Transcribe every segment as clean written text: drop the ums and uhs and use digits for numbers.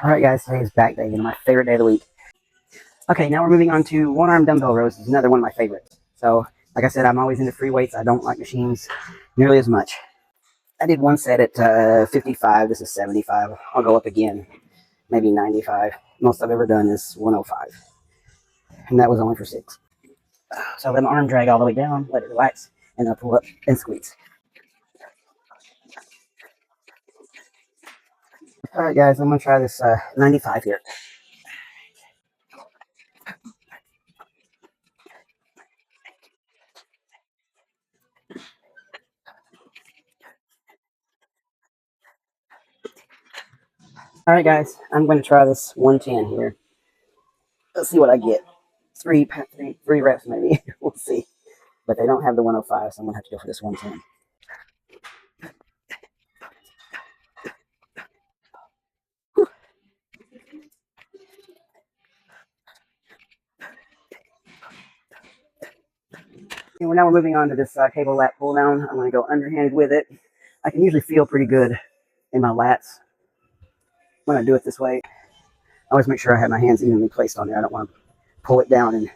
Alright guys, today is back day and my favorite day of the week. Okay, now we're moving on to one arm dumbbell rows. This is another one of my favorites. So, like I said, I'm always into free weights. I don't like machines nearly as much. I did one set at 55. This is 75. I'll go up again, maybe 95. Most I've ever done is 105. And that was only for 6. So let my arm drag all the way down, let it relax, and then I'll pull up and squeeze. Alright guys, I'm going to try this 95 here. Alright guys, I'm going to try this 110 here. Let's see what I get. Three reps maybe. We'll see. But they don't have the 105, so I'm going to have to go for this 110. And now we're moving on to this cable lat pull down. I'm going to go underhanded with it. I can usually feel pretty good in my lats when I do it this way. I always make sure I have my hands evenly placed on there. I don't want to pull it down and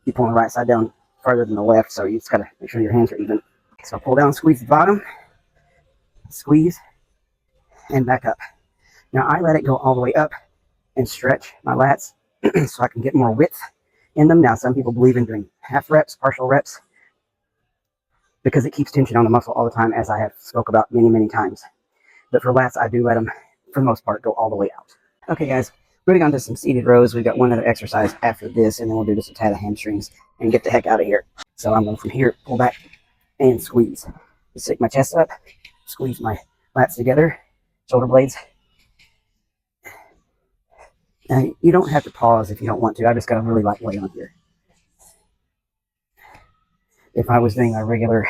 be pulling the right side down farther than the left, so you just got to make sure your hands are even. So pull down, squeeze the bottom, squeeze, and back up. Now I let it go all the way up and stretch my lats so I can get more width in them. Now some people believe in doing half reps, partial reps, because it keeps tension on the muscle all the time, as I have spoke about many times. But for lats, I do let them, for the most part, go all the way out. Okay guys, moving on to some seated rows. We've got one other exercise after this, and then we'll do just a tad of hamstrings and get the heck out of here. So I'm going from here, pull back, and squeeze. Just stick my chest up, squeeze my lats together, shoulder blades. Now, you don't have to pause if you don't want to. I just got a really light weight on here. If I was doing a regular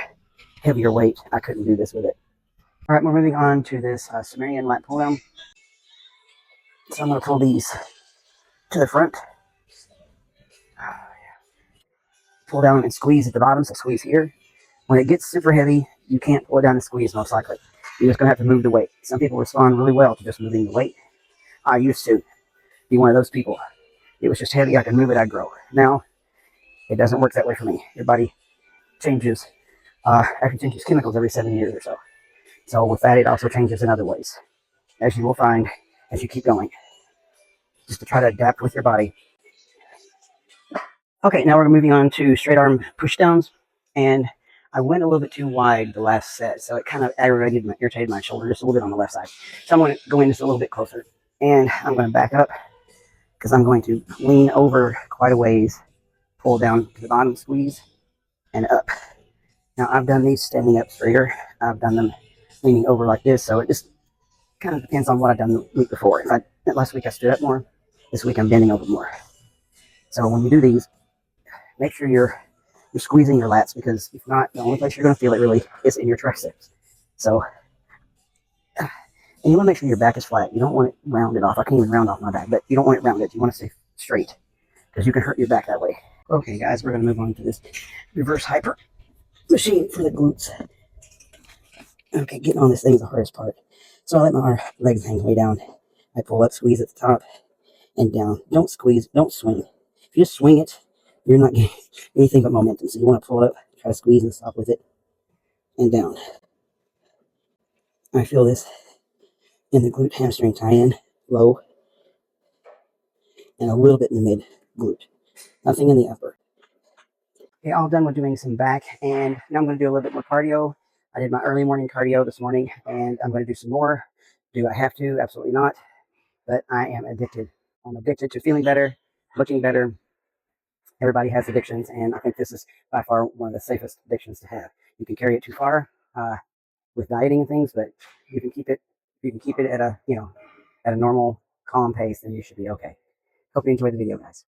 heavier weight, I couldn't do this with it. All right, we're moving on to this Sumerian lat pull down. So I'm going to pull these to the front. Pull down and squeeze at the bottom, so squeeze here. When it gets super heavy, you can't pull it down and squeeze most likely. You're just going to have to move the weight. Some people respond really well to just moving the weight. I used to be one of those people. It was just heavy, I could move it, I'd grow. Now, it doesn't work that way for me. Your body changes, actually changes chemicals every 7 years or so. So with that, it also changes in other ways, as you will find as you keep going, just to try to adapt with your body. Okay, now we're moving on to straight arm push downs, and I went a little bit too wide the last set, so it kind of irritated my shoulder just a little bit on the left side. So I'm going to go in just a little bit closer, and I'm going to back up because I'm going to lean over quite a ways, pull down to the bottom, squeeze, and up. Now I've done these standing up straighter. I've done them leaning over like this, so it just kind of depends on what I've done the week before. Last week I stood up more. This week I'm bending over more. So when you do these, make sure you're squeezing your lats, because if not, the only place you're going to feel it really is in your triceps. So, and you want to make sure your back is flat. You don't want it rounded off. I can't even round off my back, but you don't want it rounded. You want to stay straight, because you can hurt your back that way. Okay, guys, we're going to move on to this reverse hyper machine for the glutes. Okay, getting on this thing is the hardest part. So I let my legs hang way down. I pull up, squeeze at the top, and down. Don't squeeze, don't swing. If you just swing it, you're not getting anything but momentum. So you want to pull it up, try to squeeze and stop with it, and down. I feel this in the glute hamstring tie-in, low, and a little bit in the mid glute. Nothing in the upper. Okay, all done with doing some back, and now I'm going to do a little bit more cardio. I did my early morning cardio this morning, and I'm going to do some more. Do I have to? Absolutely not. But I am addicted. I'm addicted to feeling better, looking better. Everybody has addictions, and I think this is by far one of the safest addictions to have. You can carry it too far with dieting and things, but you can keep it at a normal, calm pace, and you should be okay. Hope you enjoyed the video, guys.